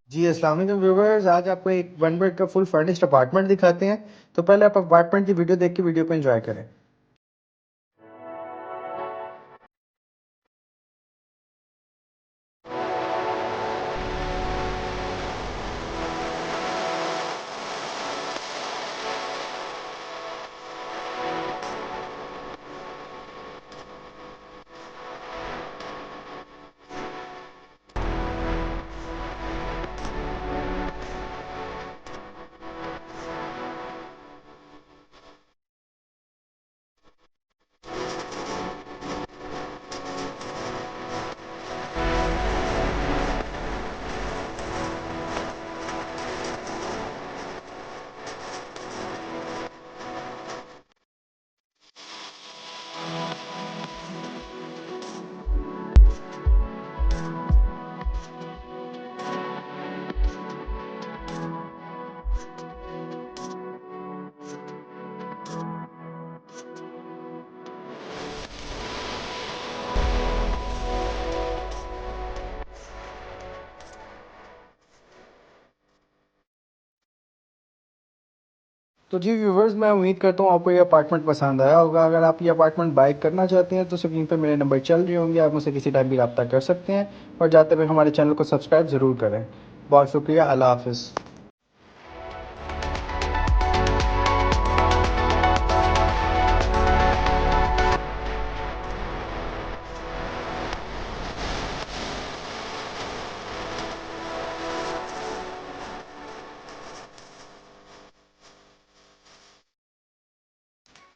जी, अस्सलाम वालेकुम व्यूअर्स। आज आपको एक 1 बेड का फुल फर्निश्ड अपार्टमेंट दिखाते हैं। तो पहले आप अपार्टमेंट की वीडियो देख के वीडियो को एंजॉय करें। तो जी व्यूअर्स, मैं उम्मीद करता हूँ आपको ये अपार्टमेंट पसंद आया होगा। अगर आप ये अपार्टमेंट बाय करना चाहते हैं तो स्क्रीन पे मेरे नंबर चल रहे होंगे, आप मुझसे किसी टाइम भी रब्ता कर सकते हैं। और जाते हुए हमारे चैनल को सब्सक्राइब ज़रूर करें। बहुत शुक्रिया। अल्लाह हाफ़िज़।